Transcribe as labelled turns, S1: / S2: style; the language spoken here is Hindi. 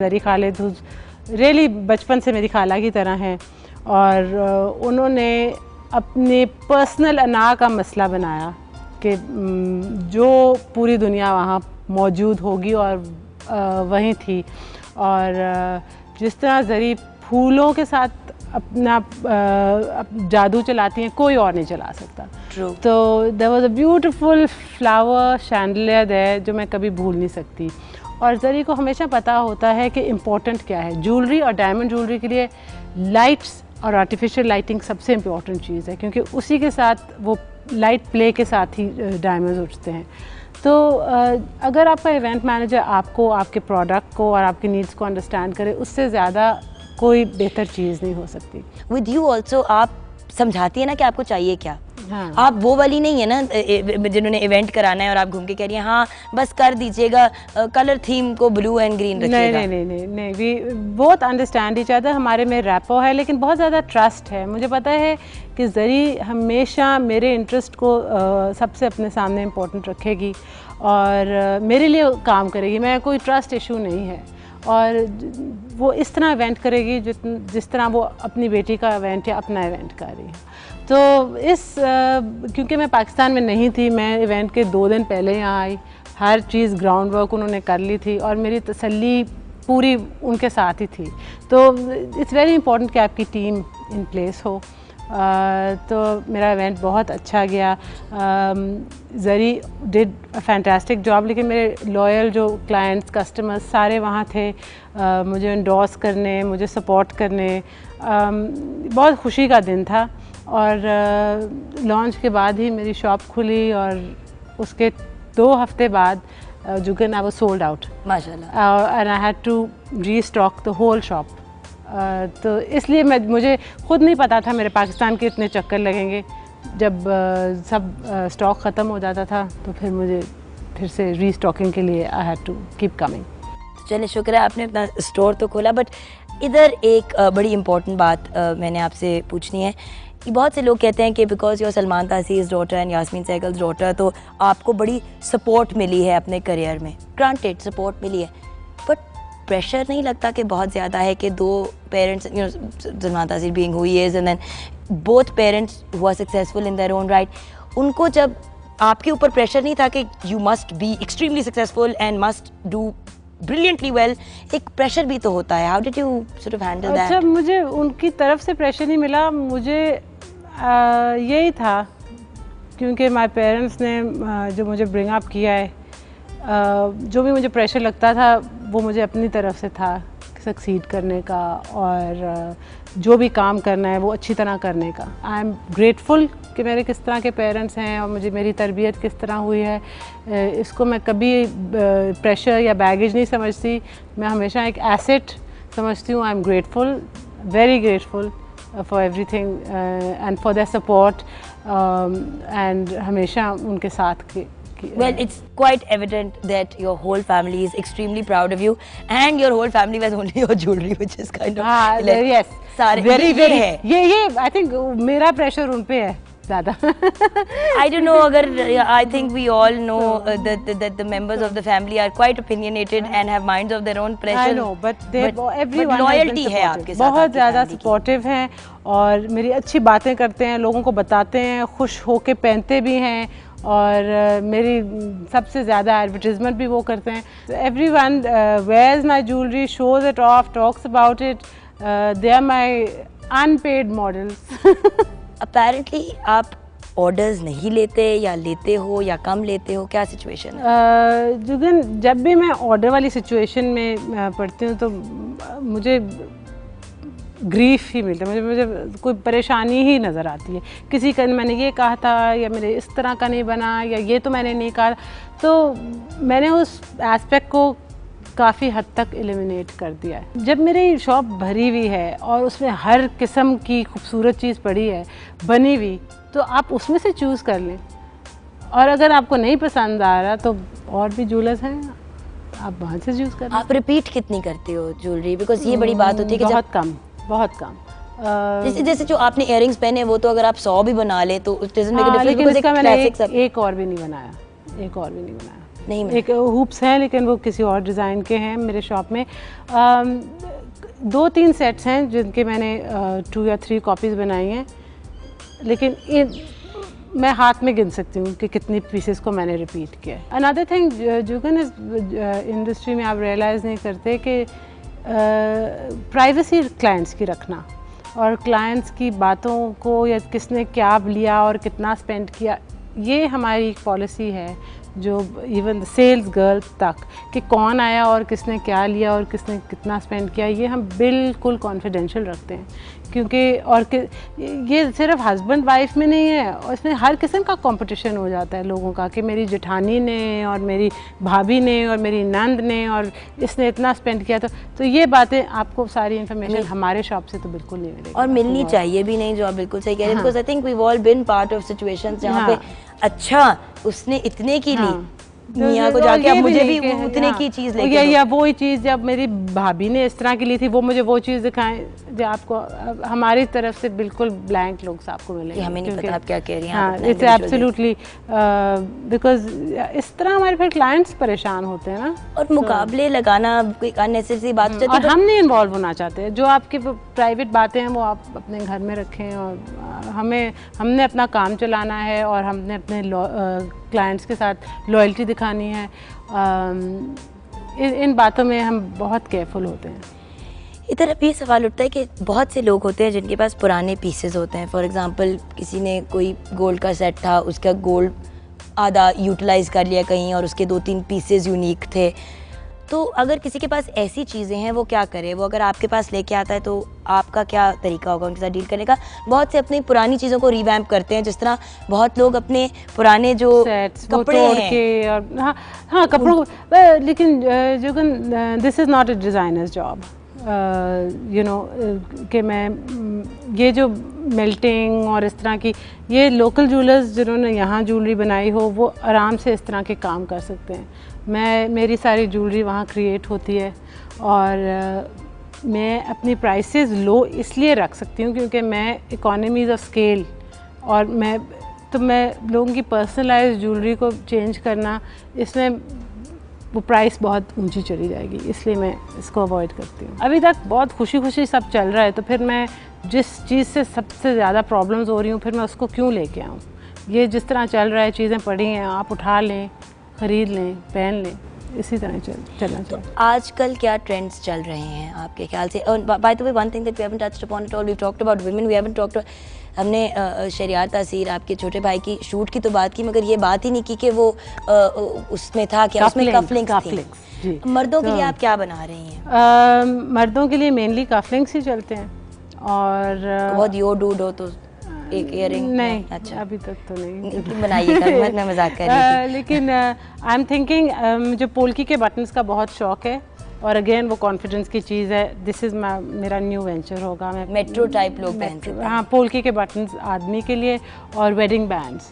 S1: जरी खालिद रियली बचपन से मेरी खाला की तरह हैं और उन्होंने अपने पर्सनल अना का मसला बनाया कि जो पूरी दुनिया वहाँ मौजूद होगी और वहीं थी। और जिस तरह जरी फूलों के साथ अपना जादू चलाती हैं, कोई और नहीं चला सकता।
S2: True.
S1: तो there was a beautiful flower chandelier there जो मैं कभी भूल नहीं सकती। और जरी को हमेशा पता होता है कि इम्पोर्टेंट क्या है। ज्वेलरी और डायमंड ज्वेलरी के लिए लाइट्स और आर्टिफिशियल लाइटिंग सबसे इम्पोर्टेंट चीज़ है, क्योंकि उसी के साथ वो लाइट प्ले के साथ ही डायमंड्स उठते हैं। तो अगर आपका इवेंट मैनेजर आपको, आपके प्रोडक्ट को और आपकी नीड्स को अंडरस्टैंड करे, उससे ज़्यादा कोई बेहतर चीज़ नहीं हो सकती।
S2: विद यू ऑल्सो आप समझाती है ना कि आपको चाहिए क्या।
S1: हाँ।
S2: आप वो वाली नहीं है ना जिन्होंने इवेंट कराना है और आप घूम के कह रही हैं हाँ बस कर दीजिएगा, कलर थीम को ब्लू एंड ग्रीन रखिएगा।
S1: नहीं, वी बहुत अंडरस्टैंड ईच अदर। हमारे में रैपो है, लेकिन बहुत ज़्यादा ट्रस्ट है। मुझे पता है कि जरी हमेशा मेरे इंटरेस्ट को सबसे अपने सामने इम्पोर्टेंट रखेगी और मेरे लिए काम करेगी। मैं कोई ट्रस्ट इशू नहीं है और वो इस तरह इवेंट करेगी जिस तरह वो अपनी बेटी का इवेंट या अपना इवेंट कर रही है। तो क्योंकि मैं पाकिस्तान में नहीं थी, मैं इवेंट के 2 दिन पहले यहाँ आई, हर चीज़ ग्राउंड वर्क उन्होंने कर ली थी और मेरी तसल्ली पूरी उनके साथ ही थी। तो इट्स वेरी इंपॉर्टेंट कि आपकी टीम इन प्लेस हो। तो मेरा इवेंट बहुत अच्छा गया। जरी डिड अ फैंटास्टिक जॉब, लेकिन मेरे लॉयल जो क्लाइंट्स, कस्टमर्स सारे वहाँ थे मुझे एंडोर्स करने, मुझे सपोर्ट करने। बहुत खुशी का दिन था। और लॉन्च के बाद ही मेरी शॉप खुली और उसके 2 हफ्ते बाद जुगन आई वाज सोल्ड आउट
S2: माशाल्लाह,
S1: and I had to restock the whole shop. तो इसलिए मुझे खुद नहीं पता था मेरे पाकिस्तान के इतने चक्कर लगेंगे। जब सब स्टॉक ख़त्म हो जाता था तो फिर मुझे फिर से रीस्टॉकिंग के लिए I had to keep coming.
S2: चलिए शुक्र है आपने अपना स्टोर तो खोला। बट इधर एक बड़ी इम्पोर्टेंट बात मैंने आपसे पूछनी है कि बहुत से लोग कहते हैं कि because you are Salman Taseer's daughter and Yasmeen Sehgal's daughter, तो आपको बड़ी सपोर्ट मिली है अपने करियर में। ग्रांटेड सपोर्ट मिली है, बट प्रेशर नहीं लगता कि बहुत ज़्यादा है कि 2 parents, you know, Salman Taseer being who he is and then both parents who are successful in their own right, उनको जब आपके ऊपर प्रेशर नहीं था कि you must be extremely successful and must do brilliantly well, एक प्रेशर भी तो होता है। How did you sort of handle that?
S1: अच्छा, मुझे उनकी तरफ से प्रेशर नहीं मिला, मुझे यही था क्योंकि माय पेरेंट्स ने जो मुझे ब्रिंग अप किया है, जो भी मुझे प्रेशर लगता था वो मुझे अपनी तरफ से था सक्सीड करने का और जो भी काम करना है वो अच्छी तरह करने का। आई एम ग्रेटफुल कि मेरे किस तरह के पेरेंट्स हैं और मुझे मेरी तरबियत किस तरह हुई है। इसको मैं कभी प्रेशर या बैगेज नहीं समझती, मैं हमेशा एक एसेट समझती हूँ। I am grateful, very grateful for everything and for their support and हमेशा उनके साथ के।
S2: Well, it's quite evident that your whole family is extremely proud of you, and your whole family wears only your jewelry, which is kind of
S1: yes,
S2: सारे
S1: very very
S2: है।
S1: ये I think मेरा प्रेशर उन पे है ज़्यादा।
S2: I don't know, अगर I think we all know that the members of the family are quite opinionated and have minds of their own pressure.
S1: I know, but everyone
S2: loyalty है आपके साथ,
S1: बहुत ज़्यादा सपोर्टिव हैं और मेरी अच्छी बातें करते हैं, लोगों को बताते हैं, खुश होके पहनते भी हैं और मेरी सबसे ज़्यादा एडवर्टीजमेंट भी वो करते हैं। Everyone wears my jewellery, shows it off, talks about it, they are my unpaid models.
S2: Apparently आप ऑर्डर्स नहीं लेते या लेते हो या कम लेते हो, क्या सिचुएशन है?
S1: जुगन, जब भी मैं ऑर्डर वाली सिचुएशन में पढ़ती हूँ तो मुझे ग्रीफ ही मिलता है, मुझे कोई परेशानी ही नज़र आती है। किसी का मैंने ये कहा था या मेरे इस तरह का नहीं बना या ये तो मैंने नहीं कहा, तो मैंने उस एस्पेक्ट को काफ़ी हद तक एलिमिनेट कर दिया है। जब मेरी शॉप भरी हुई है और उसमें हर किस्म की खूबसूरत चीज़ पड़ी है बनी हुई, तो आप उसमें से चूज़ कर लें और अगर आपको नहीं पसंद आ रहा तो और भी ज्वेलर्स हैं, आप वहाँ से चूज़ कर लें।
S2: आप रिपीट कितनी करते हो ज्वेलरी? बिकॉज ये बड़ी बात होती है कि
S1: बहुत कम।
S2: जैसे जो आपने इयररिंग्स पहने वो तो अगर आप 100 भी बना ले तो
S1: लेकिन इसका मैंने एक और भी नहीं बनाया, एक और भी नहीं बनाया।
S2: नहीं
S1: एक हुप्स हैं लेकिन वो किसी और डिज़ाइन के हैं मेरे शॉप में। 2-3 सेट्स हैं जिनके मैंने 2 या 3 कॉपीज़ बनाई हैं, लेकिन मैं हाथ में गिन सकती हूँ कि कितनी पीसेस को मैंने रिपीट किया है। अनदर थिंग जुगन इस इंडस्ट्री में आप रियलाइज़ नहीं करते कि प्राइवेसी क्लाइंट्स की रखना और क्लाइंट्स की बातों को या किसने क्या लिया और कितना स्पेंड किया, ये हमारी एक पॉलिसी है जो इवन सेल्स गर्ल तक कि कौन आया और किसने क्या लिया और किसने कितना स्पेंड किया, ये हम बिल्कुल कॉन्फिडेंशियल रखते हैं। क्योंकि और ये सिर्फ हस्बैंड वाइफ में नहीं है, और इसमें हर किस्म का कंपटीशन हो जाता है लोगों का कि मेरी जेठानी ने और मेरी भाभी ने और मेरी नंद ने और इसने इतना स्पेंड किया। तो ये बातें आपको सारी इन्फॉर्मेशन हमारे शॉप से तो बिल्कुल नहीं मिलेगी
S2: और मिलनी चाहिए भी नहीं, जो आप बिल्कुल सही कह रहे हैं, because I think we all been part of situations जहाँ पे अच्छा उसने इतने की ली मियाँ को जाके अब मुझे भी उतने की चीज़ लेके दो।
S1: या वही चीज़ जब मेरी भाभी ने इस तरह की ली थी वो मुझे वो चीज़ दिखाएं जो आपको हमारी तरफ से बिल्कुल ब्लैंक लुक्स आपको मिलेंगे।
S2: हमें नहीं पता आप क्या कह रही हैं।
S1: हाँ, इट्स एब्सोल्युटली बिकॉज इस तरह हमारे फिर क्लाइंट्स परेशान होते हैं ना,
S2: और मुकाबले लगाना कोई अननेसेसरी बात होती है
S1: और हम नहीं इन्वॉल्व होना चाहते। जो आपकी प्राइवेट बातें हैं वो आप अपने घर में रखें, और हमने अपना काम चलाना है और हमने अपने क्लाइंट्स के साथ लॉयल्टी दिखानी है। इन बातों में हम बहुत केयरफुल होते हैं।
S2: इधर अब ये सवाल उठता है कि बहुत से लोग होते हैं जिनके पास पुराने पीसेस होते हैं। फॉर एग्जांपल किसी ने कोई गोल्ड का सेट था, उसका गोल्ड आधा यूटिलाइज कर लिया कहीं और उसके 2-3 पीसेस यूनिक थे। तो अगर किसी के पास ऐसी चीज़ें हैं वो क्या करे? वो अगर आपके पास लेके आता है तो आपका क्या तरीका होगा उनके साथ डील करने का? बहुत से अपनी पुरानी चीज़ों को रिवैम्प करते हैं, जिस तरह बहुत लोग अपने पुराने जो कपड़े हैं
S1: के और हाँ कपड़ों, लेकिन जुगन this is not a designer's job, you know कि मैं ये जो मेल्टिंग और इस तरह की, ये लोकल ज्वेलर्स जिन्होंने यहाँ ज्वेलरी बनाई हो वो आराम से इस तरह के काम कर सकते हैं। मेरी सारी ज्वेलरी वहाँ क्रिएट होती है और मैं अपनी प्राइसेस लो इसलिए रख सकती हूँ क्योंकि मैं इकोनॉमीज़ ऑफ स्केल, और मैं लोगों की पर्सनलाइज्ड ज्वेलरी को चेंज करना, इसमें वो प्राइस बहुत ऊंची चली जाएगी, इसलिए मैं इसको अवॉइड करती हूँ। अभी तक बहुत खुशी खुशी सब चल रहा है, तो फिर मैं जिस चीज़ से सबसे ज़्यादा प्रॉब्लम्स हो रही हूँ फिर मैं उसको क्यों लेके आऊँ? ये जिस तरह चल रहा है, चीज़ें पड़ी हैं, आप उठा लें, ख़रीद लें, पहन लें, इसी तरह चलना चाहिए।
S2: आजकल क्या ट्रेंड्स चल रहे हैं आपके ख्याल से? By the way, one thing that we haven't touched upon at all, we talked about women, we haven't talked, हमने शरियार तासीर आपके छोटे भाई की शूट की तो बात की, मगर ये बात ही नहीं की कि वो उसमें था क्या, उसमें कफलिंग्स थी। मर्दों के लिए आप क्या बना रही हैं?
S1: मर्दों के लिए मेनली कफलिंग्स ही चलते हैं, और
S2: बहुत यो डूड हो तो एक इयरिंग
S1: नहीं,
S2: अच्छा
S1: अभी तक तो नहीं
S2: बनाइएगा, मैं मजाक कर रही थी।
S1: लेकिन आई एम थिंकिंग, मुझे पोल्की के बटन्स का बहुत शौक है, और अगेन वो कॉन्फिडेंस की चीज़ है। दिस इज़ मेरा न्यू वेंचर होगा। मैं
S2: मेट्रो टाइप लोग पहन सकते हैं।
S1: हाँ, पोल्की के बटन्स आदमी के लिए, और वेडिंग बैंड्स